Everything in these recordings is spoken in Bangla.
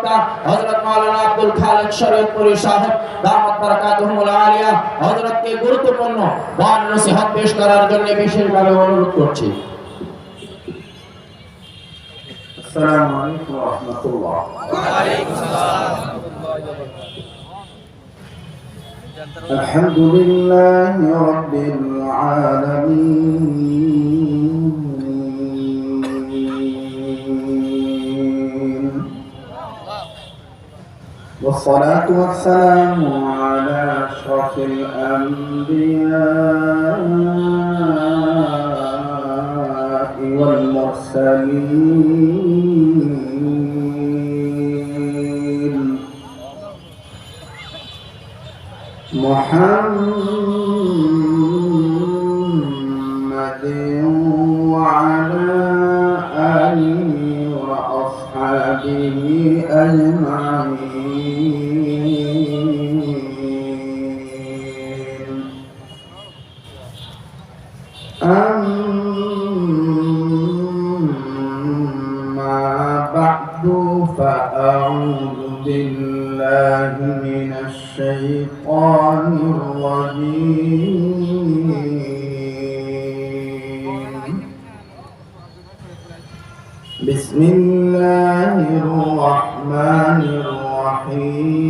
प्रवक्ता हजरत मौलाना अब्दुल खालिक शरीयतपुरी साहब दामत बरकातुहुमुल आलिया हजरत के गुरुत्वपूर्ण बयान नसीहत पेश করার জন্য বিশেষভাবে অনুরোধ করছি। আসসালামু আলাইকুম ওয়া রাহমাতুল্লাহ। ওয়া আলাইকুম আসসালাম ওয়া রাহমাতুল্লাহি ওয়া বারাকাতুহু। আলহামদুলিল্লাহি রাব্বিল আলামিন والصلاة والسلام على أشرف الأنبياء والمرسلين محمد وعلى آله وأصحابه أجمعين. أما بعد فأعوذ بالله من الشيطان الرجيم. بسم الله الرحمن الرحيم.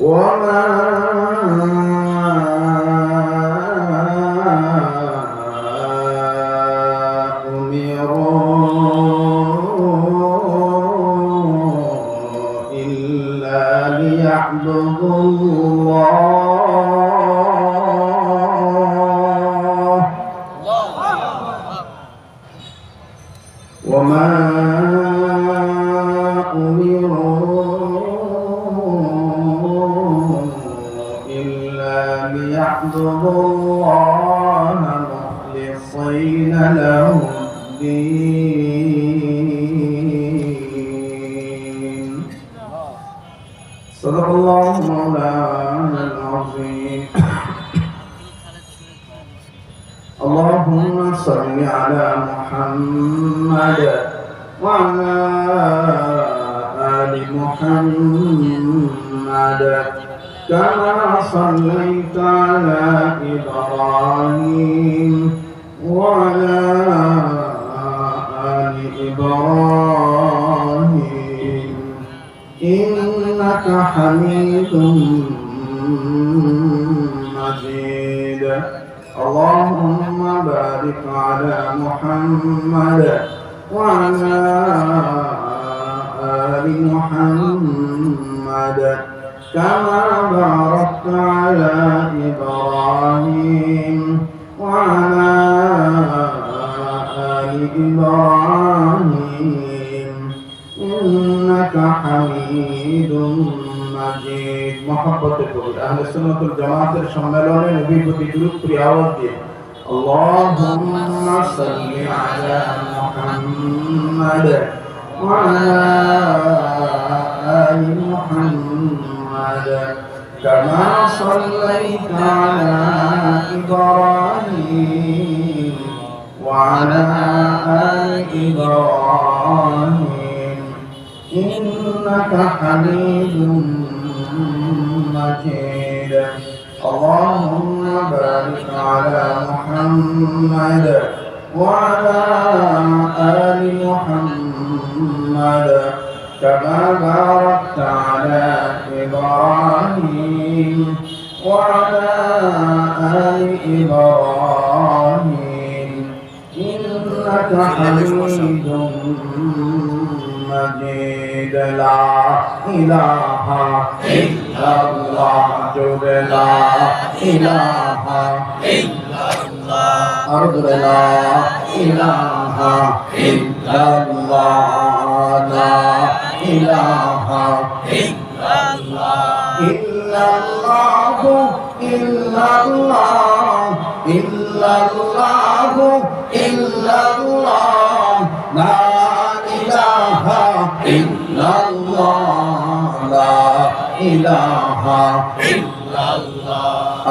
وما أمروا إلا ليعبدوا الله وما أمروا إلا ليعبدوا الله مخلصين له الدين. صدق الله مولانا العظيم. اللهم صل على محمد وعلى آل محمد كما صليت على إبراهيم وعلى آل إبراهيم إنك حميد مجيد. اللهم بارك على محمد وعلى آل محمد كما باركت على إبراهيم وعلى آل إبراهيم إنك حميد مجيد. محبت أهل السنة والجماعة সম্মেলনে নবীর প্রতি দরুদ পড়ে আওয়াজ দিয়ে اللهم صل على محمد وعلى آل محمد كما صليت على إبراهيم وعلى آل إبراهيم إنك حميد مجيد. اللهم بارك على محمد وعلى آل محمد كما باركت على إبراهيم وعلى آل إبراهيم إنك حميد مجيد. لا إله إلا الله لا إله إلا الله أرض لا إله إلا الله لا إله إلا الله إلا الله إلا الله إلا الله إلا الله لا إله إلا الله لا إله إلا الله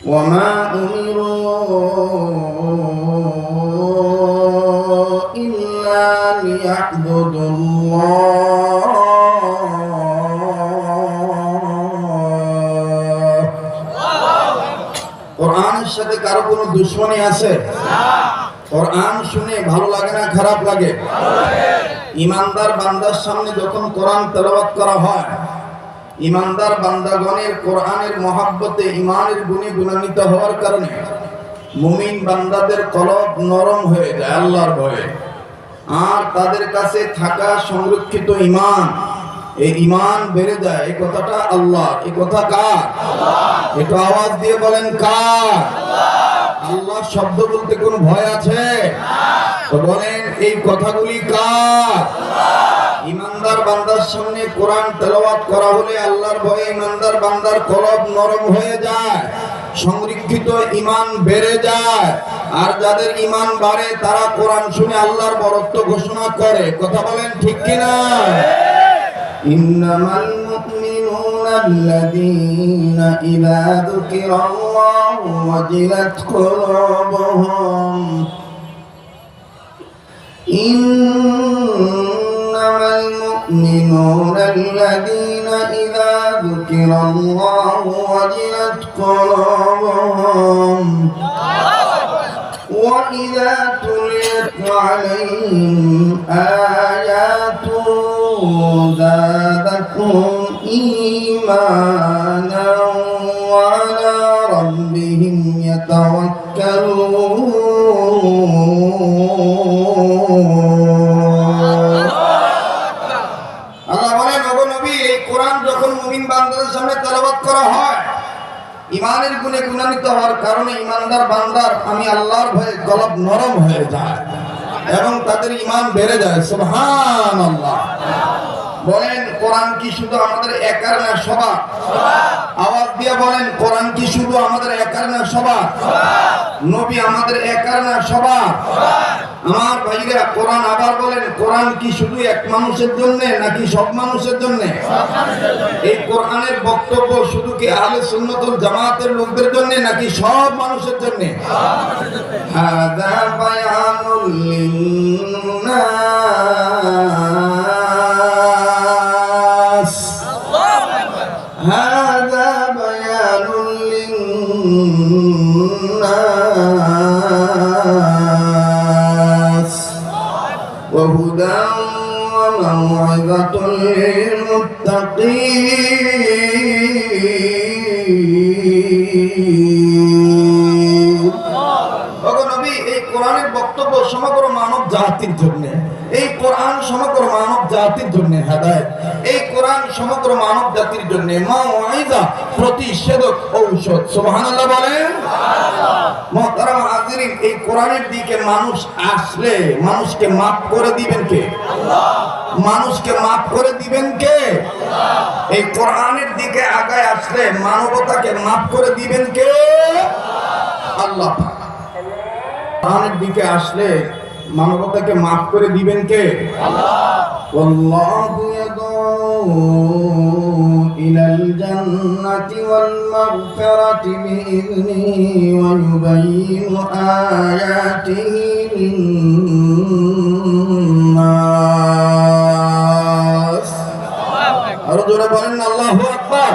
وما أمروا إلا ليعبدوا الله কোরআনের সাথে কারো কোনো দুশ্মনী আছে? কোরআন শুনে ভালো লাগে না খারাপ লাগে? ইমানদার বান্দার সামনে যখন কোরআন তেলাওয়াত করা হয়, ইমানদার বান্দাগণের কোরআনের মহাব্বতে ইমানের গুণে গুণান্বিত হওয়ার কারণে মুমিন বান্দাদের কলব নরম হয়ে যায় আল্লাহর ভয়ে। আর তাদের কাছে থাকা সংরক্ষিত ঈমান, এই ঈমান বেড়ে যায়। এই কথাটা আল্লাহ, এই কথা কার? একটু আওয়াজ দিয়ে বলেন কার? আল্লাহ শব্দ বলতে কোনো ভয় আছে? তো বলেন এই কথাগুলি কার? ইমানদার বান্দার সামনে কোরআন তেলাওয়াত করা হলে আল্লাহর ভয়ে ইমানদার বান্দার কলব নরম হয়ে যায়, সংরক্ষিত ঈমান বেড়ে যায়। আর যাদের ঈমান বাড়ে তারা কোরআন শুনে আল্লাহর বরত্ব ঘোষণা করে। কথা বলেন ঠিক কিনা? ইন্নামাল মুমিনুনা আল্লাযীনা ইযা যুকিরাল্লাহু ওয়াজিলাত কুলুবুহুম إنما المؤمنون الذين إذا ذكر الله وجلت قلوبهم وإذا تليت عليهم آياته زادتهم إيمانا وعلى ربهم يتوكلون ইমানের গুণে গুণান্বিত হওয়ার কারণে ইমানদার বান্দার আমি আল্লাহর ভয়ে কলব নরম হয়ে যায় এবং তাদের ঈমান বেড়ে যায়। সুবহানাল্লাহ। বলেন কোরআন কি শুধু আমাদের একার না সবার? আওয়াজ দিয়ে বলেন কোরআন কি শুধু আমাদের একার না সবার? নবী আমাদের একার না সবার? আমার ভাইরা কোরআন আবার বলেন কোরআন কি শুধু এক মানুষের জন্য নাকি সব মানুষের জন্য? এই কোরআনের বক্তব্য শুধু কি আহলে সুন্নাত ওয়াল জামাতের লোকদের জন্য নাকি সব মানুষের জন্য? হাযা বায়ানুল লিন্নাস, হাযা বায়ানুল লিন্নাস وهدى وموعظة للمتقين। ওগো নবী এই কোরআনের বক্তব্য সমগ্র মানব জাতির জন্য। এই কোরআন সমগ্র মানব জাতির জন্য হেদায়েত। এই কোরআন সমগ্র মানব জাতির জন্য মাউইযা, প্রতিষেধক, ঔষধ। সুবহানাল্লাহ বলেন। মুহতারাম হাজিরিন, এই কোরআনের দিকে মানুষ আসলে মানুষকে মাফ করে দিবেন কে? আল্লাহ। মানুষকে মাফ করে দিবেন কে? আল্লাহ। এই কোরআনের দিকে আগায় আসলে মানবতাকে মাফ করে দিবেন কে? আল্লাহ। কোরআনের দিকে আসলে মানবতাকে মাফ করে দিবেন কে? আল্লাহ। ওয়াল্লাহু ইয়াদউ ইলাল জান্নাতি ওয়াল মাগফিরাতি বিইذনিহি ওয়া ইউবাইয়িনু আয়াতিহি লিন-নাস। আরো জোরে বলেন আল্লাহু আকবার।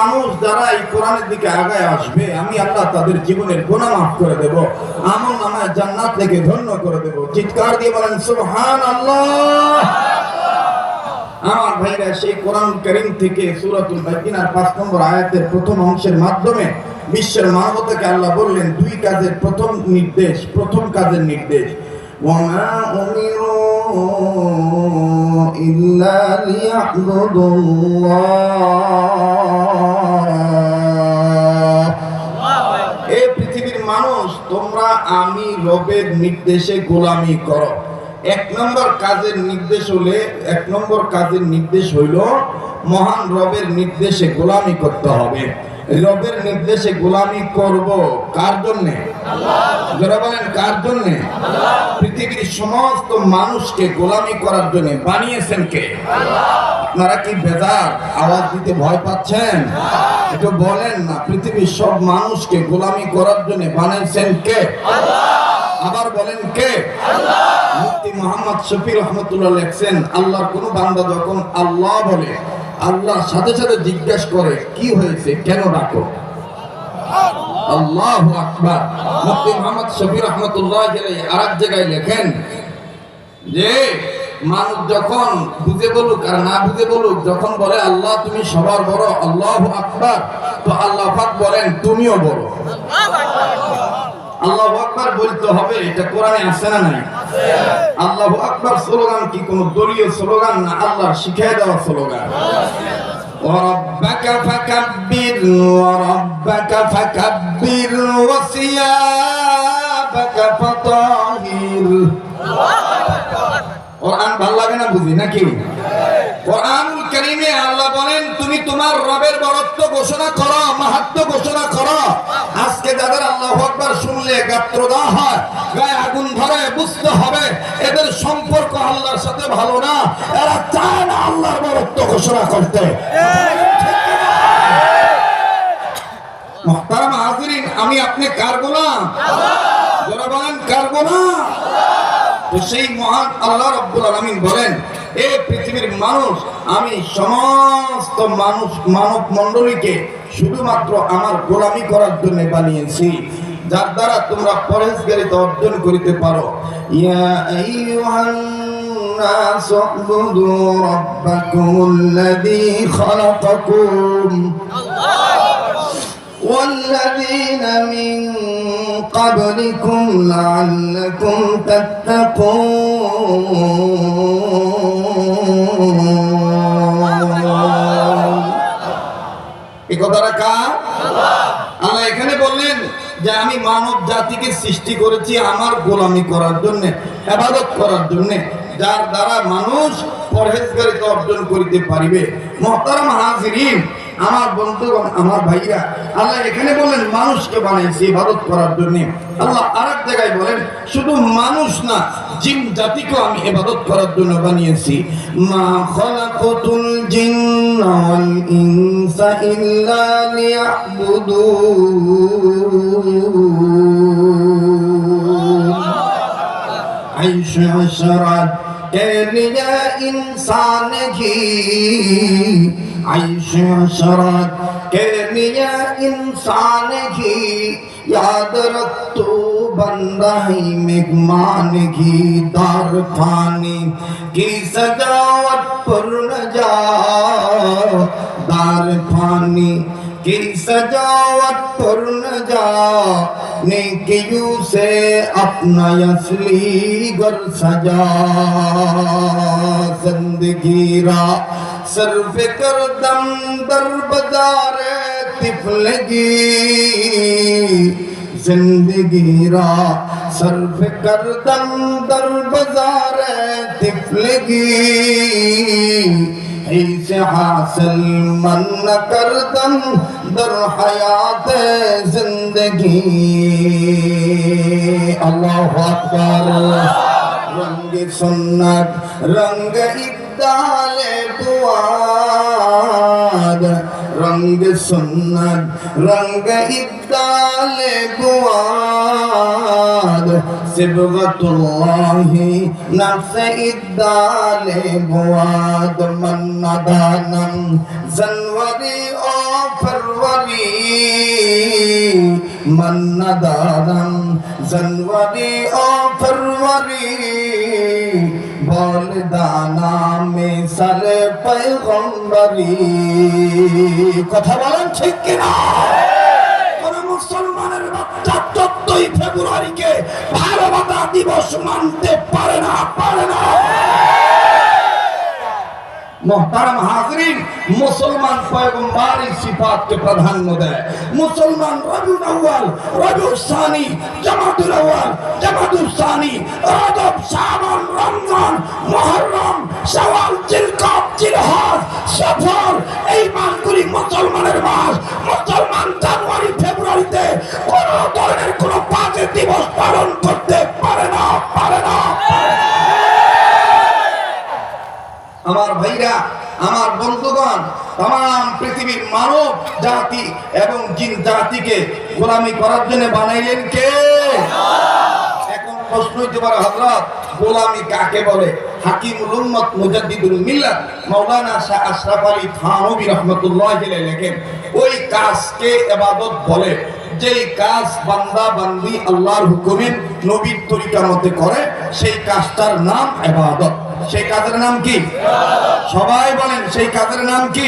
মানুষ যারা এই কোরআনের দিকে আগায় আসবে আমি আল্লাহ তাদের জীবনের গুনাহ মাফ করে দেব, আমল নামায় জান্নাত থেকে ধন্য করে দেব। চিৎকার দিয়ে বলেন সুবহানাল্লাহ। আমার ভাইরা সেই কোরআন কারীম থেকে সূরাতুল বাকিরার 5 নম্বর আয়াতের প্রথম অংশের মাধ্যমে বিশ্বের মানবতাকে আল্লাহ বললেন দুই কাজের প্রথম নির্দেশ, প্রথম কাজের নির্দেশ ওয়ামা উমিরু ইল্লা লিয়াবুদুল্লাহ। এই পৃথিবীর মানুষ তোমরা আমি রবের নির্দেশে গোলামি করো। এক নম্বর কাজের নির্দেশ হইল মহান রবের নির্দেশে গোলামি করতে হবে। রবের নির্দেশে গোলামি করব কার জন্য? আল্লাহ। যারা বলেন কার জন্য? আল্লাহ। পৃথিবীর সমস্ত মানুষকে গোলামি করার জন্য বানিয়েছেন কে? আল্লাহ। আপনারা কি বেজার? আওয়াজ দিতে ভয় পাচ্ছেন? একটু বলেন না, পৃথিবীর সব মানুষকে গোলামি করার জন্য বানাইছেন কে? আবার বলেন কে? মুফতি মুহাম্মদ শফি রহমতুল্লাহ লেখছেন, আল্লাহর কোন বান্দা যখন আল্লাহ বলে, আল্লাহর সাথে সাথে জিজ্ঞাসা করে কি হয়েছে, কেন ডাকো? আল্লাহু আকবার। মুফতি মুহাম্মদ শফি রহমতুল্লাহ আরেক জায়গায় লেখেন যে মানুষ যখন বুঝে বলুক আর না বুঝে বলুক, যখন বলে আল্লাহ তুমি সবার বড়, আল্লাহু আকবার, তো আল্লাহ পাক বলেন তুমিও বড়। আল্লাহু আকবার বলতে হবে, এটা কোরআনে আছে না নাই? আল্লাহু আকবার স্লোগান কি কোন দলীয় স্লোগান না, আল্লাহর শিখিয়ে দেওয়া স্লোগান। ওয়ারাব্বাকা ফাকাব্বির ওয়ারাব্বাকা ফাকাব্বির ওয়াসিয়াবাকা ফাতাহির। কোরআন ভালো লাগে না বুঝি নাকি? কোরআনুল কারীমে আল্লাহ বলেন তুমি তোমার রবের বড়ত্ব ঘোষণা করো, মাহাত্ম্য ঘোষণা করো। আজকে যাদের আল্লাহু আকবার শুনলে গাত্রদাহ হয়, গায়ে আগুন ধরে, বুঝতে হবে এদের সম্পর্ক আল্লাহর সাথে ভালো না, এরা চায় না আল্লাহর বড়ত্ব ঘোষণা করতে। মুহতারাম হাজিরিন, আমি আপনি কার গোলাম? যারা বলেন কার গোলাম? তো সেই মহান আল্লাহ রাব্বুল আলামিন বলেন, এ পৃথিবীর মানুষ, আমি সমস্ত মানব মণ্ডলীকে শুধুমাত্র আমার গোলামি করার জন্য বানিয়েছি, যার দ্বারা তোমরা পরহেজগারিতা অর্জন করিতে পারো। ইয়া আইয়ুহান নাসু উবুদু রাব্বাকুমুল্লাযী খালাকাকুম والذين من قبلكم لعلكم تتقون। এই কথাটা কার? আল্লাহ এখানে বললেন যে আমি মানব জাতিকে সৃষ্টি করেছি আমার গোলামি করার জন্য, ইবাদত করার জন্য, যার দ্বারা মানুষ পরহেজগারিতা অর্জন করিতে পারিবে। মুহতারাম হাজিরিন, আমার বন্ধুগণ, আমার ভাইরা, আল্লাহ এখানে বলেন মানুষকে বানাইছি ইবাদত করার জন্য। আল্লাহ আরেক জায়গায় বলেন শুধু মানুষ না, জিন জাতিকেও আমি ইবাদত করার জন্য বানিয়েছি। মা খালাকাতুল জিন্না ওয়াল ইনসা ইল্লা লিয়াবুদুন। আইশা আশরাত के लिए इंसान की, आइश शरात के लिए इंसान की, याद रख तू बंदा ही मेहमान की, दार खाने की सजावट पर न जा, दार खाने की सजावट पर न जा, नेकियों से अपना असली घर सजा, जिंदगी रा सर्फ कर दम दर बाजार तिफलगी, जिंदगी रा सर्फ कर दम दर बाजार तिफलगी, ऐसे हासिल मन न कर दम दर हयात जिंदगी। अल्लाहु अकबर। रंग सुन्नत रंग इब्दाले बुआद, रंग सुन्नत रंग इब्दाले बुआद, सिबगतुल्लाहि नफ्स इब्दाले बुआद, मन नदानम जनवरी ओ फरवरी, मन नदानम जनवरी ओ फरवरी, बोल दाना में साले पैगंबरी। কথা বলেন ঠিক কিনা? কোন মুসলমানের বাচ্চা 14 ফেব্রুয়ারিকে ভালোবাসা দিবস মানতে পারে না, পারে না। मुहतरम हाज़रीन, मुसलमान पैगम्बरी सिफात के प्राधान्य दे। मुसलमान रबीउल अव्वल, रबीउल सानी, जमादुल अव्वल, जमादुल सानी, रजब, शाबान, रमजान, मुहर्रम, শাওয়াল, জিলকাদ, জিলহজ, সফর, এই মাসগুলি মুসলমানের মাস। মুসলমান জানুয়ারি ফেব্রুয়ারিতে কোন ধরনের কোন বাজে দিবস পালন করতে পারে না, পারে না। আমার ভাইরা, আমার বন্ধুগণ, तमाम পৃথিবীর মানব জাতি এবং জিন জাতিকে গোলামি করার জন্য বানাইলেন কে? এখন প্রশ্ন হইতে পারে, হযরত গোলামি কাকে বলে? হাকিমুল উম্মত মুজাদ্দিদুল মিল্লাত মাওলানা শাহ আশরাফ আলী থানভী রাহমাতুল্লাহি আলাইহি লেখেন, ওই কাজকে ইবাদত বলে যেই কাজ বান্দা বান্দি আল্লাহর হুকুমে নবীর তরিকা মতে করে, সেই কাজটার নাম ইবাদত। সেই কাজের নাম কি? সবাই বলেন, সেই কাজের নাম কি?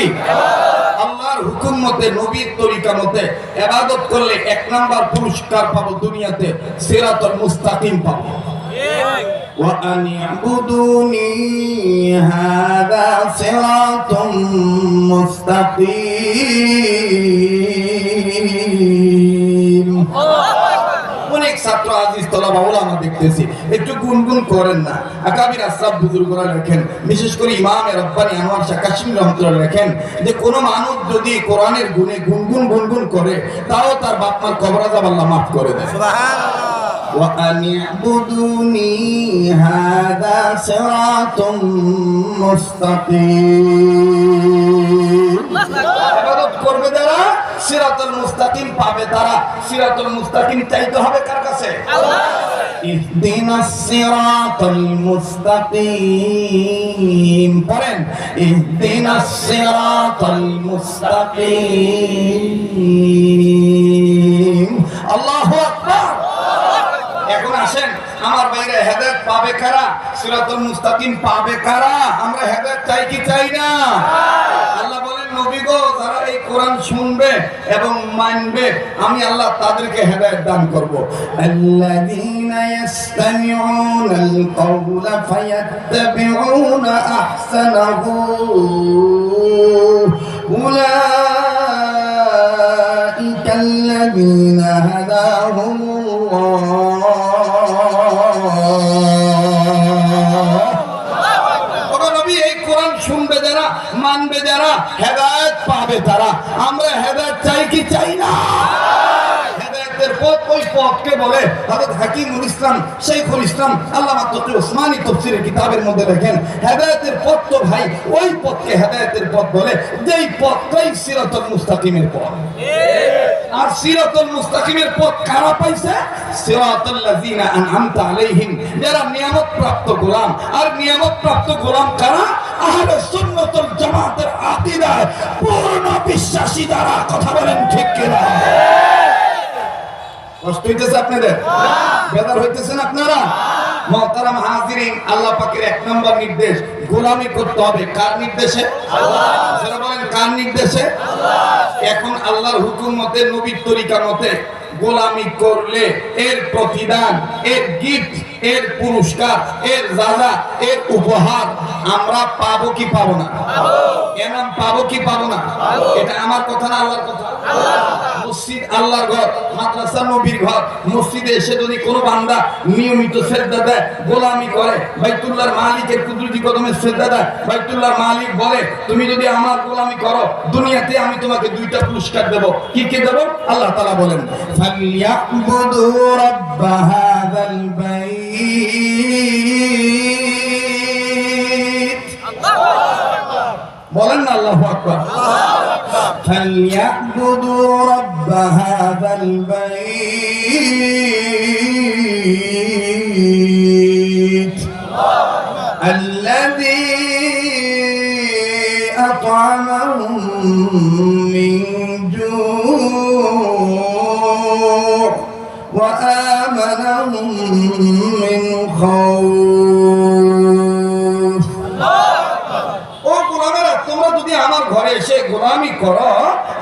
আল্লাহর হুকুম মতে নবীর তরিকা মতে ইবাদত করলে 1 নাম্বার পুরস্কার পাবো দুনিয়াতে, সিরাতুল মুস্তাকিম পাবো। ওয়া আন ইয়াবুদুনি হাযা সিরাতুম মুস্তাকিম। অনেক ছাত্র আজিজ তলাবা ওলামা দেখতেছি, একটু গুনগুন করেন না। আকাবির আসরাফ বুজুর্গরা লেখেন, বিশেষ করে ইমাম রব্বানী আনোয়ার শাহ কাশিম রহমাতুল্লাহ লেখেন যে কোন মানুষ যদি কোরআনের গুণে গুনগুন গুনগুন করে, তাও তার বাপ মার কবর আযাব আল্লাহ মাফ করে দেন। সুবহানাল্লাহ। ওয়া আন ইয়াবুদুনি হাযা সিরাতুম মুস্তাকিম। ইবাদত করবে যারা, সিরাতুল মুস্তাকিম পাবে তারা। সিরাতুল মুস্তাকিম চাইতে হবে কার কাছে? আল্লাহ। ইহদিনাস সিরাতাল মুস্তাকিম পড়েন, ইহদিনাস সিরাতাল মুস্তাকিম। আল্লাহু আকবার। এখন আসেন আমার বাইরে, হেদায়েত পাবে কারা? সিরাতুল মুস্তাকিম পাবে কারা? আমরা হেদায়েত চাই কি চাই না? আল্লাহ বলেন, নবী গো, যারা এই কোরআন শুনবে এবং মানবে, আমি আল্লাহ তাদেরকে হেদায়েত দান করব। আল্লাযীনা ইসতামিউনাল কাওলা ফায়াত্তাবিউনা আহসানাহু উলাইকাল্লাযীনা হাদাহুমুল্লাহ। শুনবে যারা, মানবে যারা, হেদায়েত পাবে তারা। আমরা হেদায়েত চাই কি চাই না? হেদায়েতের পথ, ওই পথকে বলে হযরত হাকিমুল ইসলাম শাইখুল ইসলাম আল্লামা তকি ওসমানী তাফসীরের কিতাবের মধ্যে লেখেন, হেদায়েতের পথ তো ভাই ওই পথকে হেদায়েতের পথ বলে যেই পথটাই সিরাতুল মুস্তাকিমের পথ। আর সিরাতুল মুস্তাকিমের পথ কারা পাইছে? সিরাতাল লাযিনা আনআমতা আলাইহিম, যারা নিয়ামত প্রাপ্ত গোলাম। আর নিয়ামত প্রাপ্ত গোলাম কারা? আহলে সুন্নাত ওয়াল জামাতের আকীদায় পূর্ণ বিশ্বাসী যারা। কথা বলেন ঠিক কি না? কষ্ট হইতেছে আপনাদের? বেদার হইতেছেন আপনারা? মুহতারাম হাজিরিন, আল্লাহ পাকের 1 নম্বর নির্দেশ, গোলামি করতে হবে। কার নির্দেশে? আল্লাহ। যারা বলেন কার নির্দেশে? আল্লাহ। এখন আল্লাহর হুকুম মতে, নবীর তরিকা মতে গোলামি করলে এর প্রতিদান, এর গিফট, এর পুরস্কার, এর যাজা, এর উপহার আমরা পাবো কি পাবো না? এনাম পাবো কি পাবো না? এটা আমার কথা না, আল্লাহর কথা। মসজিদ আল্লাহর ঘর, মাদ্রাসা নবীর ঘর। মসজিদে এসে যদি কোনো বান্দা নিয়মিত সিজদা দেয়, গোলামি করে, বাইতুল্লাহর মালিকের কুদরতি কদমে সিজদা দেয়, বাইতুল্লাহর মালিক বলে, তুমি যদি আমার গোলামি করো, দুনিয়াতে আমি তোমাকে 2টা পুরস্কার দেব। কি কি দেব? আল্লাহ তাআলা বলেন, ফালিয়াবুদু রাব্ব হাযাল বাইত। বলেন না আল্লাহু আকবার। ফালিয়াবুদু রাব্ব হাযাল বাইত আল্লাযী আত'আমাহুম মিন জু' ওয়া আমানাহুম মিন খাউফ। তোমরা যদি আমার ঘরে এসে গোলামি করো,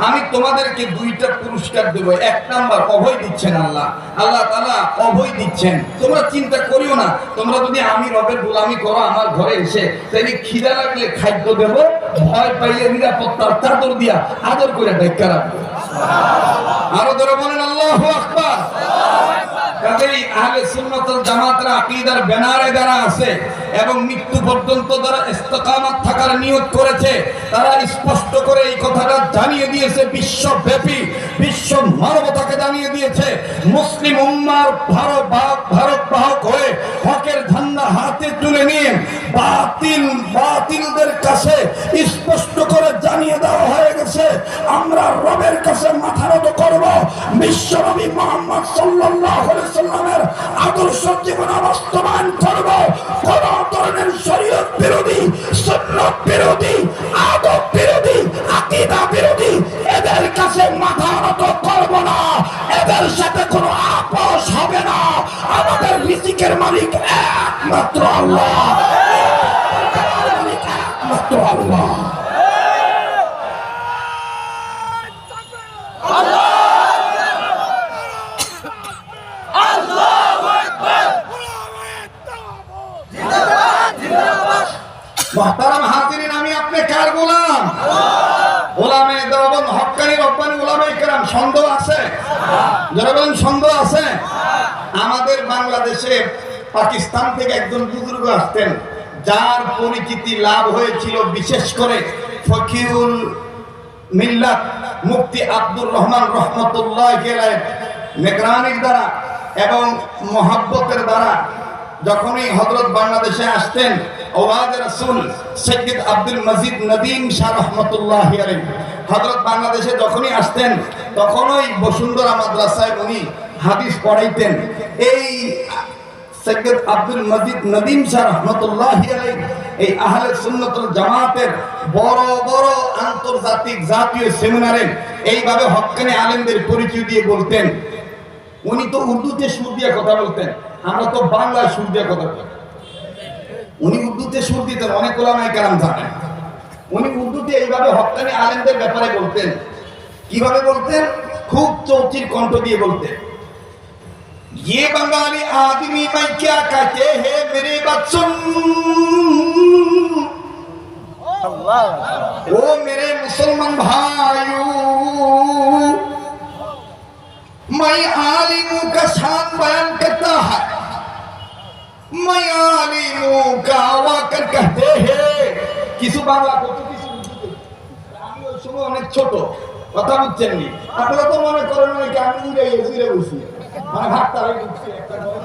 আমি তোমাদেরকে 2টা পুরস্কার দেব। 1 নাম্বার, অভয় দিচ্ছেন আল্লাহ। আল্লাহ তাআলা অভয় দিচ্ছেন। তোমরা চিন্তা করিও না, তোমরা যদি আমি রবের গোলামি করো আমার ঘরে এসে, তাহলে খিদা লাগলে খাদ্য দেব, ভয় পাইলে নিরাপত্তার চাদর দিয়া আদর করে ডেকে রাখবো। আরো ধরে বলেন আল্লাহু আকবার। কাজেই আহলে সুন্নাত ওয়াল জামাতের আকীদার ব্যানারে যারা আছে এবং মৃত্যু পর্যন্ত যারা ইস্তেকামাত থাকার নিয়ত করেছে, তারা স্পষ্ট করে এই কথাটা জানিয়ে দিয়েছে, বিশ্বব্যাপী বিশ্ব মানবতাকে জানিয়ে দিয়েছে, মুসলিম উম্মার ভারত বাহক হয়ে হকের ঝান্ডা হাতে তুলে নিয়ে বাতিলদের কাছে আমরা রবের কাছে মাথা নত করব। বিশ্বনবী মুহাম্মদ সাল্লাল্লাহু আলাইহি সাল্লামের আদর্শ জীবন বাস্তবায়ন করব। কোন ধরনের শরীয়ত বিরোধী, সুন্নাত বিরোধী, আদব বিরোধী, আকীদা বিরোধী এদের কাছে মাথা নত করব না। এদের সাথে কোনো আপোষ হবে না। আমাদের রিজিকের মালিক একমাত্র আল্লাহ, একমাত্র আল্লাহ। মুহতারাম হাজিরিন, আমি আপনি কার গোলাম? গোলামে দেওবন্দ হক্কানি রব্বানি উলামায়ে কেরাম। সন্দেহ আছে? যারা বলেন সন্দেহ আছে? আমাদের বাংলাদেশে পাকিস্তান থেকে একজন বুজুর্গ আসতেন, যার পরিচিতি লাভ হয়েছিল বিশেষ করে ফকিহুল মিল্লাত মুফতি আব্দুর রহমান রহমতুল্লাহি আলাইহি নেগরানির দ্বারা এবং মহাব্বতের দ্বারা। যখনই হযরত বাংলাদেশে আসতেন, ওলাদ রাসূল সৈয়দ আব্দুল মজিদ নদীম শাহ রহমতুল্লাহি আলাইহি হযরত বাংলাদেশে যখনই আসতেন, তখনই বসুন্ধরা মাদ্রাসায় উনি হাদিস পড়াইতেন। এই সৈয়দ আব্দুল মজিদ নদীম শাহ রহমতুল্লাহি আলাইহি এই আহলে সুন্নাত ওয়াল জামাতের বড় বড় আন্তর্জাতিক জাতীয় সেমিনারে এইভাবে হক্কানি আলেমদের পরিচয় দিয়ে বলতেন। উনি তো উর্দুতে সুর দিয়ে কথা বলতেন, আমরা তো বাংলায় সুর দিয়ে কথা বলি। উনি উর্দুতে সুর দিতেন, অনেক ওলামায়ে কেরাম জানেন। উনি উর্দুতে এইভাবে হক্কানি আলেমদের ব্যাপারে বলতেন। কিভাবে বলতেন? খুব চৌচির কণ্ঠ দিয়ে বলতেন। ये बंगाली आदमी मैं क्या कहते हैं मेरे बच्चों, ओ मेरे मुसलमान भाइयों, मैं आलिमों का शान बयान करता है, मैं आलिमों का आवाकर कहते हैं। किसु बांग्ला করতে কিছু আমি ওই সময় অনেক ছোট, কথা বুঝছেন নি? আপনারা তো মনে করেন নাকি আমি উড়ে বসি, মানে ভাবতারে ঢুকছি একটা ঘর।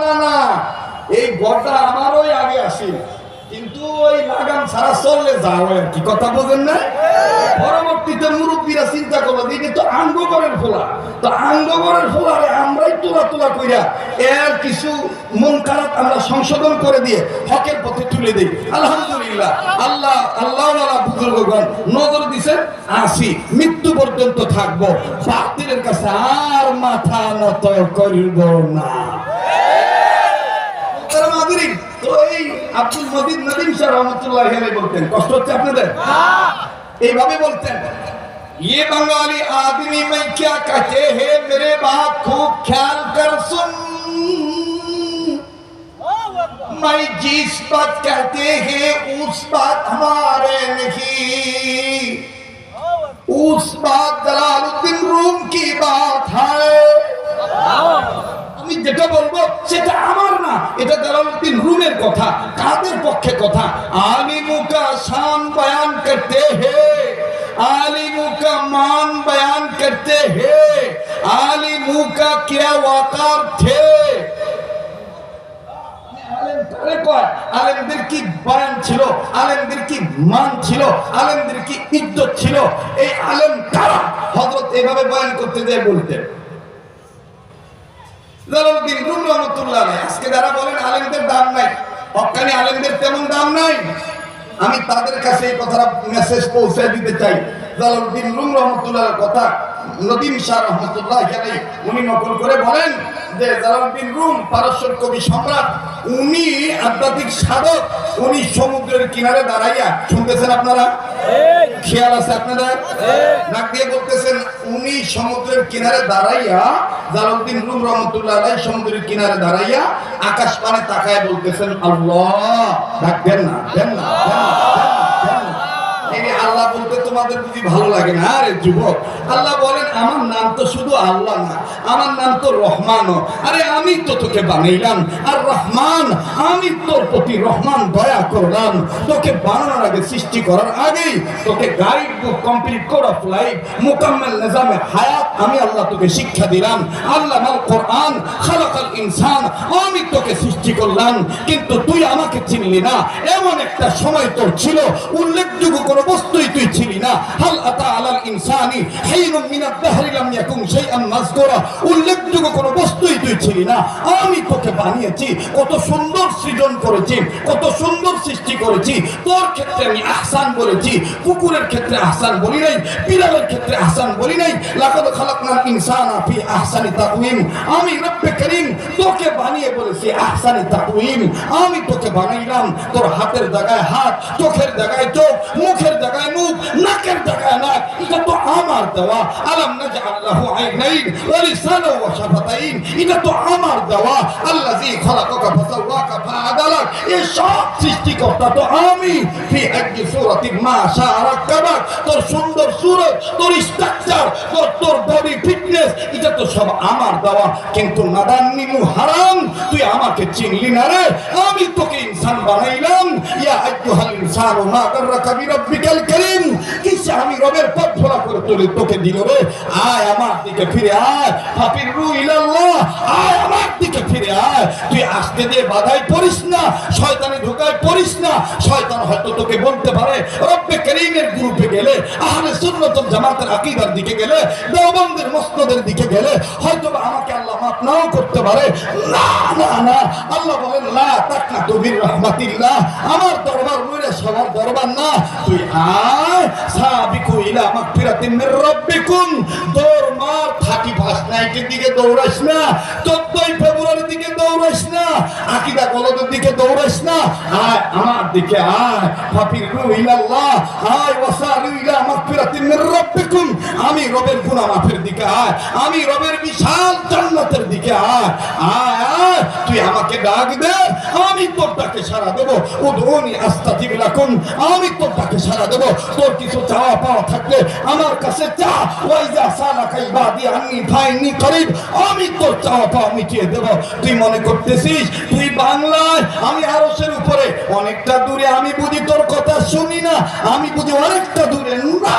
না না, এই ঘরটা আমারই আগে আসি, কিন্তু ওই লাগাম ছাড়া চললে যাও আর কি, কথা বোঝেন না? পরবর্তীতে মুরব্বীরা চিন্তা করলো যে এটা তো আঙ্গগরের ফোলা, তো আঙ্গগরের ফোলারে আমরাই তোলা কইরা এর কিছু মন খারাপ আমরা সংশোধন করে দিয়ে হকের পথে তুলে দিই। আলহামদুলিল্লাহ, আল্লাহওয়ালা বুজুর্গগণ নজর দিছেন, আসি মৃত্যু পর্যন্ত থাকবো, বাতিলের কাছে আর মাথা নত করব না। তো এই আব্দুল মজিদ নদীম শাহ রহমতুল্লাহি আলাইহি বলতেন, কষ্ট হচ্ছে আপনাদের? এইভাবে বলতেন, ये बंगाली आदमी मैं क्या कहते हैं मेरे बात खूब ख्याल कर सुन, मैं जिस बात कहते हैं उस बात हमारे नहीं, उस बात जलालुद्दीन रूम की बात है। আমি যেটা বলবো সেটা আমার না, এটা জালালউদ্দিন রুমের কথা। কাদের পক্ষে কথা? আলিমোं का शान बयान करते हैं, आलिमों का मान बयान करते हैं, आलिमों का क्या वकार थे। আলেমদের কি বয়ান ছিল, আলেমদের কি মান ছিল, আলেমদের কি ইজ্জত ছিল, এই আলেম কারা? হযরত এভাবে বয়ান করতে যায় বলতেন জালালউদ্দিন রুম রহমাতুল্লাহ আলাইহি। আজকে যারা বলেন আলেমদের দাম নাই, হক্কানি আলেমদের তেমন দাম নাই, আমি তাদের কাছে এই কথাটা মেসেজ পৌঁছে দিতে চাই। জালালউদ্দিন রুম রহমাতুল্লাহর কথা নদীম শাহ রহমাতুল্লাহি আলাইহি উনি নকল করে বলেন যে জালালউদ্দিন রুম পারস্যের কবি সম্রাট, উনি আধ্যাত্মিক সাধক, উনি সমুদ্রের কিনারে দাঁড়াইয়া, শুনতেছেন আপনারা? খেয়াল আছে আপনাদের? নাক দিয়ে বলতেছেন, উনি সমুদ্রের কিনারে দাঁড়াইয়া, জালালউদ্দিন রুম রহমাতুল্লাহ আলাইহি সমুদ্রের কিনারে দাঁড়াইয়া আকাশ পানে তাকায় বলতেছেন আল্লাহ। ডাকবেন না, দেন না, আল্লাহ বলতে তোমাদের বুঝি ভালো লাগে না? আরে যুবক, আল্লাহ বলেন আমার নাম তো শুধু আল্লাহ না, আমার নাম তো রহমানও। আরে আমি তো তোকে বানাইলাম আর রহমান, আমি তোর প্রতি রহমান দয়া করলাম। তোকে বানানোর আগে, সৃষ্টি করার আগেই তোকে guide book complete code of life মুকাম্মাল নিজামে হায়াত আমি আল্লাহ তোকে শিক্ষা দিলাম। আল্লাহ আল কোরআন খালাকাল ইনসান, আমি তোকে সৃষ্টি করলাম, কিন্তু তুই আমাকে চিনলি না। এমন একটা সময় তোর ছিল, উল্লেখযোগ্য কোন কোনো বস্তুই তুই ছিলি না। হাল আতা আলাল ইনসানি হাইনুম মিনাদ দাহরি লাম ইয়াকুন শাইআন মাযকুরা, উল্লেখযোগ্য কোনো বস্তুই তুই ছিলি না, আমি তোকে বানিয়েছি। কত সুন্দর সৃজন করেছি, কত সুন্দর সৃষ্টি করেছি। তোর ক্ষেত্রে আমি আহসান বলেছি, কুকুরের ক্ষেত্রে আহসান বলি নাই, বিড়ালের ক্ষেত্রে আহসান বলি নাই। লাকাদ খালাকনাল ইনসানা ফি আহসানি তাকওয়িম, আমি রব্বে করিম তোকে বানিয়ে বলেছি আহসানি তাকওয়িম। আমি তোকে বানাইলাম, তোর হাতের জায়গায় হাত, চোখের জায়গায় চোখ, মুখের জায়গায় মুখ, নাকের জায়গায় নাক, এটা তো আমার দেওয়া। আলাম নাজআল লাহু আইনাইন ওয়া লিসানান ওয়া শাফাতাইন, এটা তো আমার দেওয়া। আল্লাযী খালাকাকা ফাসাওয়াকা ফাআদালাক, এই সব সৃষ্টিকর্তা তো আমি। ফি আইয়ি সূরাতিন মা শাআ রাক্কাবাক, তোর সুন্দর সূরত, তোর স্ট্রাকচার, তোর বডি ফিটনেস, এটা তো সব আমার দেওয়া। কিন্তু নাদান্নিমু হারাম, তুই আমাকে চিনলি না রে। আমি তোকে ইনসান বানাইলাম। ইয়া আইয়ুহাল ইনসানু মা গাররাকা বিরাব্বিকাল কারীম, কিসে আমি রবের পথ ভোলা করে তোকে দিল রে। আয় আমার দিকে ফিরে আয়, ফাফিরু ইলাল্লাহ, আয় আমার দিকে ফিরে আয়। তুই আসতে দিয়ে বাধাই পড়িস না, শয়তানি ধোকায় পড়িস না। শয়তান হয়তো তোকে বলতে পারে রব্বে করিমের গ্রুপে গেলে, আহলে সুন্নাত ওয়াল জামাতের আকীদার দিকে গেলে, দেওবন্দের মসনদের দিকে গেলে হয়তো আমাকে আল্লাহ মাফ নাও করতে পারে। না না না, আল্লাহ বলেন লা তাকনাতু বির রাহমাতিল্লাহ, আমার দরবার নইলে সবার দরবার না। তুই আয়, সাবিকু ইলা মাগফিরাতিন মির রাব্বিকুম, দৌড় মার 31 নাইটের দিকে দৌড়াস না, 14 ফেব্রুয়ারির দিকে দৌড়াস না, আকীদা গলদের দিকে দৌড়াস না। আয় আমার দিকে আয়, ফাফিরু ইলাল্লাহ, আয় ওয়াসালু ইলা মাগফিরাতিন মির রাব্বিকুম, আমি রবের গুনাহ মাফের দিকে আয়, আমি রবের বিশাল জান্নাতের দিকে আয়। আয় আয়, তুই আমাকে ডাক দে, আমি তোর ডাকে সাড়া দেব। উদউনি আস্তাজিব লাকুম, আমি তোর ডাকে সাড়া দেব। তোর কিছু চাওয়া পাওয়া থাকলে আমার কাছে চা। ওয়াইজা সালাকা ইবাদি আন্নী ফাইন্নী করিব, আমি তোর চাওয়া পাওয়া মিটিয়ে দেব। তুই মনে করতেছিস তুই বাংলায়, আমি আরশের উপরে অনেকটা দূরে, আমি বুঝি তোর কথা শুনি না, আমি বুঝি অনেকটা দূরে। না,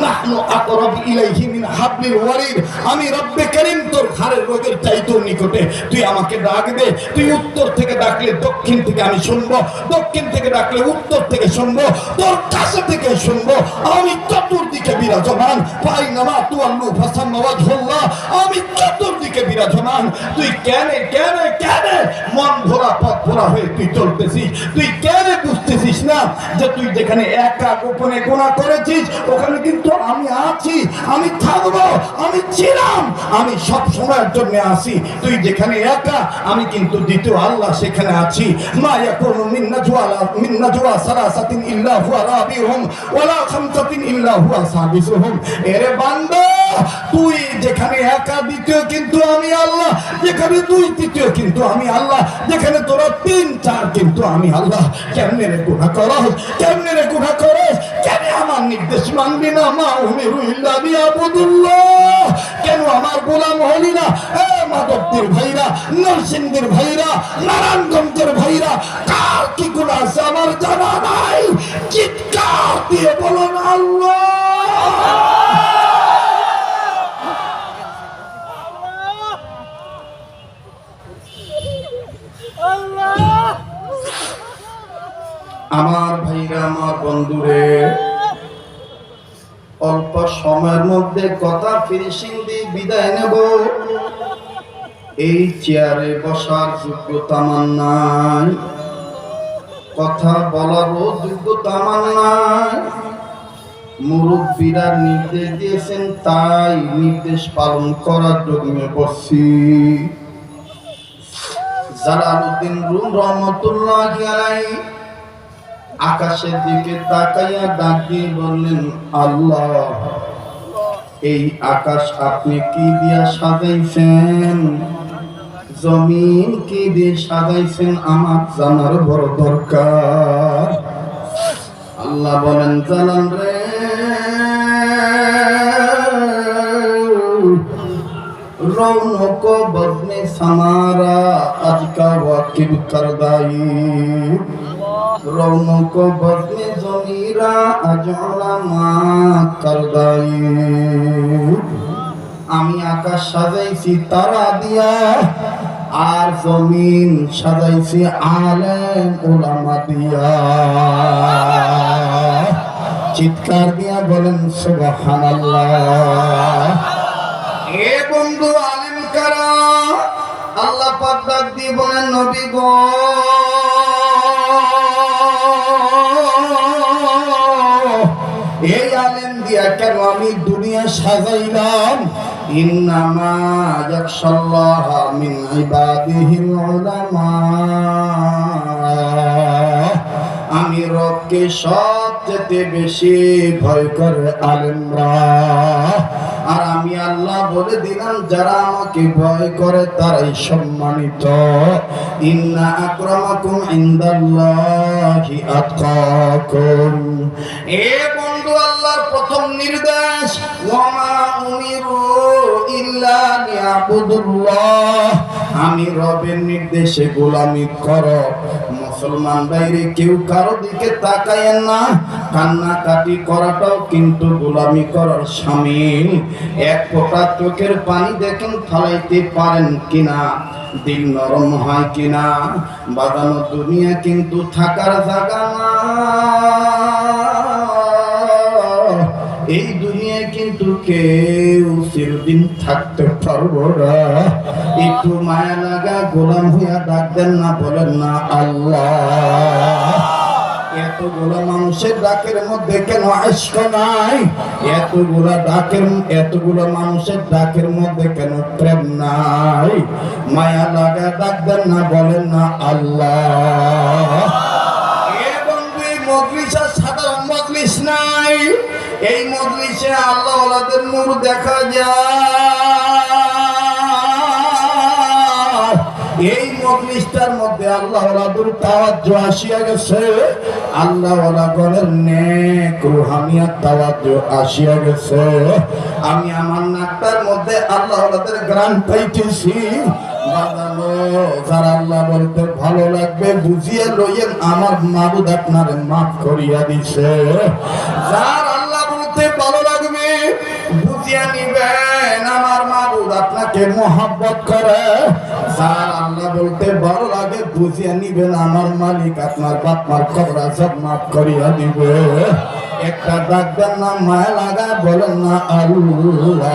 নাহনু আকরাবু ইলাইহি মিন হাবলিল ওয়ারিদ, আমি রব্বে করিম তোর ঘাড়ের রোগের চাইতেও নিকটে। তুই আমাকে ডাক দে, তুই উত্তর থেকে ডাকলে দক্ষিণ থেকে আমি শুনবো, দক্ষিণ থেকে ডাকলে উত্তর থেকে শুনবো, তোর কাছে থেকে শুনবো। আমি চতুর্দিকে বিরাজমান, ফাইনামা তুআল্লু ফাসাম্মা ওয়াজহুল্লাহ, আমি চতুর্দিকে বিরাজমান। তুই কেন কেন কেন মন ভরা পথ ভরা হয়ে তুই চলতেছিস? তুই কেন বুঝতেছিস না যে তুই যেখানে একা গোপনে গুনাহ করেছিস ওখানে কিন্তু আমি আছি, আমি থাকবো, আমি ছিলাম, আমি সব সময়ের জন্য আছি। তুই যেখানে একা, আমি কিন্তু দ্বিতীয় আল্লাহ সেখানে আছি। মা ইয়াকুনু মিন নাজওয়া সালাসাতিন ইল্লা হুয়া রাবিউহুম ওয়ালা খামসাতিন ইল্লা হুয়া সাদিসুহুম। এরে বান্দা, তুই যেখানে একা দ্বিতীয় কিন্তু আমি আল্লাহ, যেখানে দুই তৃতীয় কিন্তু আমি আল্লাহ, যেখানে তোরা 3 4 কিন্তু আমি আল্লাহ। কেমনে রে গুনাহ করস, কেমনে রে গুনাহ করস, কেন আমার নির্দেশ মানবি না? মা উমিরু ইল্লা লিয়াবুদুল্লাহ, কেন আমার গোলাম হলি না? এ মাধবদের ভাইরা, নরসিংদীর ভাইরা, নারায়ণগঞ্জের ভাইরা, কার কি গুনাহ আছে আমার জানা নাই? চিৎকার দিয়ে বলুন আল্লাহ। আমার ভাইরা, আমার বন্ধুরে, অল্প সময়ের মধ্যে কথা ফিনিশিং দিয়ে বিদায় নেব। এই চেয়ারে বসার যোগ্যতা আমার নাই, কথা বলারও যোগ্যতা আমার নাই। মুরব্বীরা নির্দেশ দিয়েছেন, তাই নির্দেশ পালন করার জন্য বসছি। জালালউদ্দিন রুম রহমতুল্লাহি আলাইহি আকাশের দিকে তাকাইয়া ডাক দিয়ে বললেন, আল্লাহ, এই আকাশ আপনি কি দিয়া সাজাইছেন? জমিন কি দিয়ে সাজাইছেন? আমার জানার বড় দরকার। আল্লাহ বলেন, জালাল রে, রৌনক বদনে সামারা আজকা ওয়াকিব করদাই, রৌনক বদনে জমিরা আজলা মা করদাই। আমি আকাশ সাজাইছি তারা দিয়া, আর জমিন সাজাইছি আলেম ওলামা দিয়া। চিৎকার দিয়া বলেন সুবহানাল্লাহ। এ বন্ধু আলেম কারা? আল্লাহ পাক ডাক দিয়ে বলেন নবী গো, এই আলেম দিয়া কেন আমি দুনিয়া সাজাইলাম? ইন্নামা ইয়াখশাল্লাহ মিন ইবাদিহিল উলামা। আমি রবকে সবচেয়ে বেশি ভয় করে আলেমরা। আর আমি আল্লাহ বলে দিলাম যারা আমাকে ভয় করে তারাই সম্মানিত। ইন্না আকরামাকুম ইনদাল্লাহি আতকাকুম। এ বন্ধু, আল্লাহর প্রথম নির্দেশ ওয়ামা উমিরু ইল্লা লিয়াবুদুল্লাহ। আমি রবের নির্দেশে গোলামি করো। মুসলমান বাইরে কেউ কারো দিকে তাকায়েন না। কান্নাকাটি করাটাও কিন্তু গোলামি করার শামিল। এক ফোঁটা চোখের পানি দেখেন ফালাইতে পারেন কিনা, দিল নরম হয় কিনা। বাগানো দুনিয়া কিন্তু থাকার জায়গা না। এই দুনিয়ায় কিন্তু কেউ চিরদিন থাকতে পারবো না। একটু মায়া লাগা গোলাম হইয়া ডাক দেন না, বলেন না আল্লাহ। এতগুলো মানুষের ডাকের মধ্যে কেন আশক নাই? এতগুলো মানুষের ডাকের মধ্যে কেন প্রেম নাই? মায়া লাগা ডাক দেন না, বলেন না আল্লাহ। মজলিস সাধারণ মজলিস নাই। এই মজলিসে আল্লাহ ওয়ালাদের নূর দেখা যায়। এই মজলিসটার মধ্যে আল্লাহ ওয়ালাদের তাওয়াজ্জু আসিয়া গেছে। আল্লাহ ওয়ালাগণের নেক রুহানিয়াত তাওয়াজ্জু আসিয়া গেছে। আমি আমার নাকটার মধ্যে আল্লাহ ওয়ালাদের গ্রান পাইতেছি। যারা আল্লাহ বলতে ভালো লাগবে বুঝিয়ে লইয়েন, আমার মাবুদ আপনারে মাফ করিয়া দিছে। যার আল্লাহ বলতে ভালো লাগবে বুঝিয়ে নিবেন, আমার মাবুদ আপনাকে মহব্বত করে। যার আল্লাহ বলতে ভালো লাগে বুঝিয়ে নিবেন, আমার মালিক আপনার বাপ মার কবর আযাব মাফ করিয়া দিবে। একটা ডাক দেন না, মায়া লাগা, বলেন না আল্লাহ।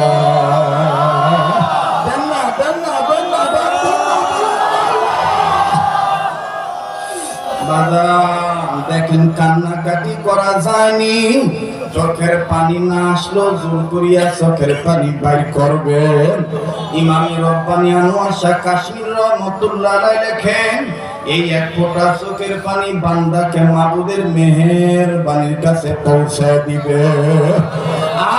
দেখেন কান্নাকাটি করা যায়নি, চোখের পানি না আসলো জোর করিয়া চোখের পানি বাইর করবেন। ইমাম রব্বানী আনোয়ার শাহ কাশ্মীর রহমাতুল্লাহ আলাইহি লেখেন, এই এক ফোঁটা চোখের পানি বান্দাকে মাবুদের মেহেরবানির কাছে পৌঁছে দিবে।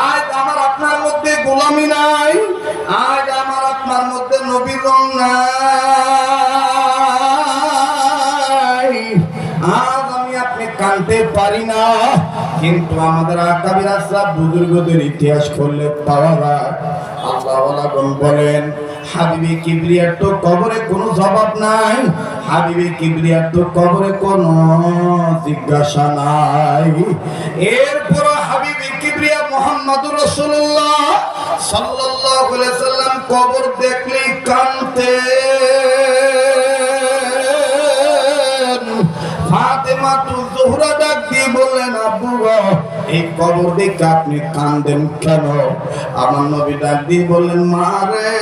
আজ আমার আপনার মধ্যে গোলামি নাই, আজ আমার আপনার মধ্যে নবীর রং নাই। আজ আমি আপনি কানতে পারি না, কিন্তু আমাদের আকাবির আসলাফ বুজুর্গদের ইতিহাস করলে পাওয়া যায়। আল্লাহ ওয়ালাগণ বলেন, হাবিবে কিবরিয়ার তো কবরে কোনো জবাব নাই, হাবিবে কিবরিয়ার তো কবরে কোনো জিজ্ঞাসা নাই। এরপর হাবিবে কিবরিয়া মুহাম্মদুর রাসূলুল্লাহ সাল্লাল্লাহু আলাইহি ওয়াসাল্লাম কবর দেখলেই কাঁদতেন। ফাতেমা জোহরা ডাক দিয়ে বললেন, আব্বু গো, এই কবর দেখে আপনি কাঁদেন কেন? আমার নবী ডাক দিয়ে বললেন, মা রে,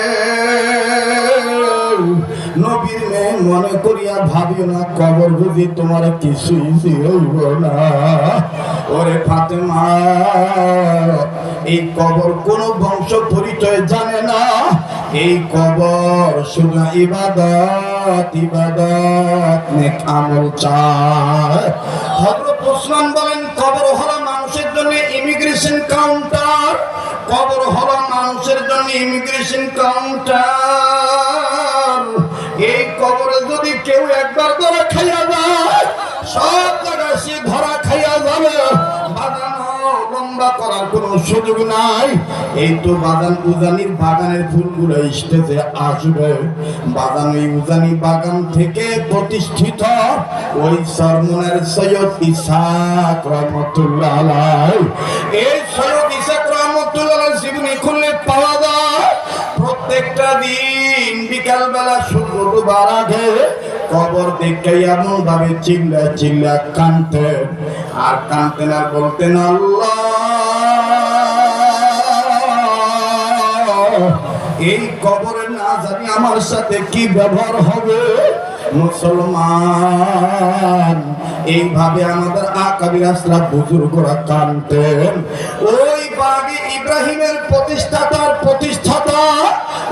নবীর মেয়ে মনে করিয়া ভাবিও না কবর বুঝি তোমার কিছুই হইব না। ওরে ফাতেমা, এই কবর কোন বংশ পরিচয় জানে না। এই কবর শুধু ইবাদত ইবাদত নেক আমল চায়। হযরত ওসমান বলেন, কবর হলো মানুষের জন্য ইমিগ্রেশন কাউন্টার, কবর হলো মানুষের জন্য ইমিগ্রেশন কাউন্টার। এই কবরে যদি কেউ একবার ধরা খাইয়া যায়, সব জায়গায় সে ধরা খাইয়া যাবে। বাগানো লম্বা করার কোনো সুযোগ নাই। এই তো বাগান উজানির বাগানের ফুলগুলো স্টেজে আসবে। বাগান ওই উজানি বাগান থেকে প্রতিষ্ঠিত ওই সরমনের সৈয়দ ইসহাক রহমতুল্লাহ আলাইহি। এই সৈয়দ ইসহাক রহমতুল্লাহ আলাইহি জীবনী খুললে পাওয়া যায়, প্রত্যেকটা দিন বিকাল বেলা সূর্য ডোবার আগে কবর দেখে এমন ভাবে চিল্লা চিল্লা কাঁদতেন, আর কাঁদতেন আর বলতেন, আল্লাহ এই কবরে না জানি আমার সাথে কি ব্যবহার হবে। মুসলমান, এইভাবে আমাদের আকাবির আসরা বুজুর্গরা কাঁদতেন। ওই বাড়ি ইব্রাহিমের প্রতিষ্ঠাতা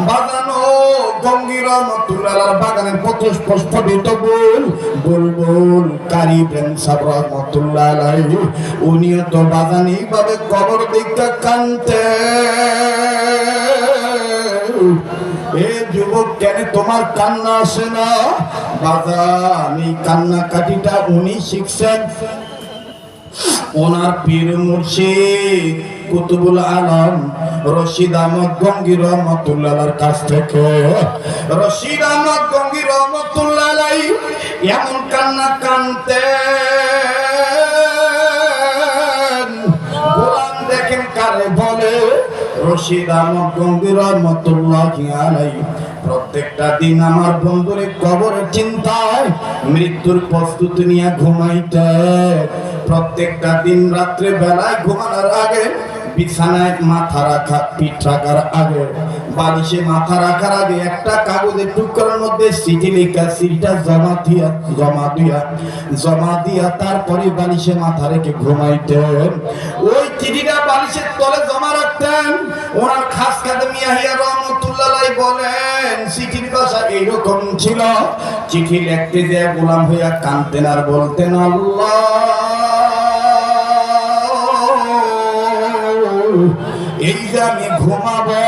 বাগানো গঙ্গি রহমতুল্লাহ বাগানের প্রতিষ্ঠিত বুলবুল কারি বেন সাবর রহমতুল্লাহ আলাইহি, উনিও তো বাগান এইভাবে কবর দেখতে কাঁদতেন। এ যুবক, কেন তোমার কান্না আসে না? বাজান, এই কান্না কাটিটা উনি শিখছেন ওনার পীর মুর্শিদ কুতুবুল আলম রশিদ আহমদ গঙ্গি রহমতুল্লাহর কাছ থেকে। রশিদ আহমদ গঙ্গি রহমতুল্লাহ আলাইহি এমন কান্না কাঁদতেন, গোলাম দেখেন কারে বলে। রশিদ আহমদ গঙ্গি রহমতুল্লাহ আলাইহি প্রত্যেকটা দিন আমার বন্ধুরে কবরের চিন্তায় মৃত্যুর প্রস্তুতি নিয়ে ঘুমাইতে। প্রত্যেকটা দিন রাত্রে বেলায় ঘুমানোর আগে বিছানায় মাথা রাখা, পিঠ রাখার আগে, বালিশে মাথা রাখার আগে একটা কাগজের টুকরার মধ্যে চিঠি লেখা, চিঠিটা জমা দিয়া তারপরে বালিশে মাথা রেখে ঘুমাইতেন। ওই চিঠিটা বালিশের তলে জমা রাখতেন। ওনার খাস খাদেম ইয়াহিয়া রহমতুল্লাহ বলেন, চিঠির ভাষা এইরকম ছিল। চিঠি লিখতে যে গোলাম হইয়া কাঁদতেন আর বলতেন, আল্লাহ এই যে আমি ঘুমাবো,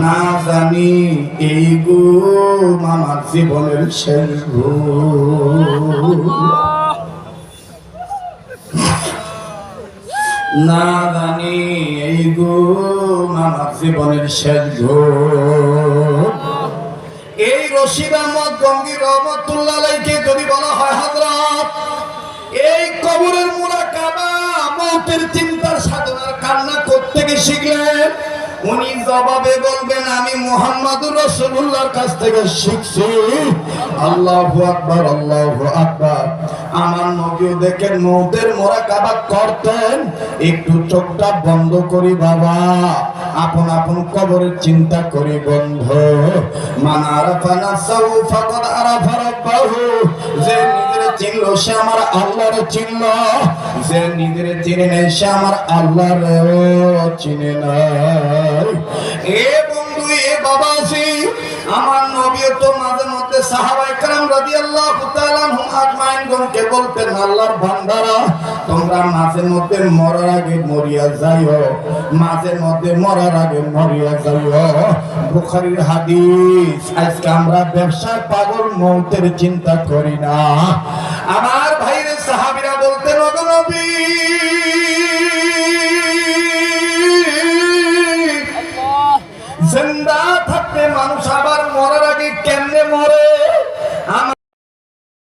না জানি এই ঘুম আমার জীবনের শেষ ঘুম, না জানি এই ঘুম আমার জীবনের শেষ ঘুম। এই রশিদ আহমদ গঙ্গি রহমতুল্লাহ আলাইহিকে যদি বলা হয় হযরত, এই কবরের মুরাকাবা মওতের চিন্তার সাধনার কান্না করতে শিখলেন, উনি জবাবে বলবেন, আমি মুহাম্মদুর রাসূলুল্লাহর কাছ থেকে শিখছি। আল্লাহু আকবার, আল্লাহু আকবার। আমার নবীও দেখেন মওতের মুরাকাবা করতেন। একটু চোখটা বন্ধ করি বাবা, আপন আপন কবরের চিন্তা করি বন্ধু। মান আরাফা নাফসাহু ফাকাদ আরাফা রাব্বাহু, যে নিজেরে চিনল সে আমার আল্লাহরে চিনল, যে নিজেরে চিনে নেই সে আমার আল্লাহরে চিনে নাই। এ বন্ধু, এ বাবাজি, আমার নবী তো মাঝে মধ্যে সাহাবায়ে কেরাম রাদিয়াল্লাহু তাআলা আনহুম আজমাইনগণকে বলতেন, আল্লাহর বান্দারা তোমরা মাঝে মধ্যে মরার আগে মরিয়া যাইও, মাঝে মধ্যে মরার আগে মরিয়া যাইও। বুখারীর হাদিস। আজকে আমরা ব্যবসায় পাগল, মওতের চিন্তা করি না। আমার ভাইরে সাহাবীরা বলতেন, ওগো নবী জিন্দা থাকতে মানুষ আবার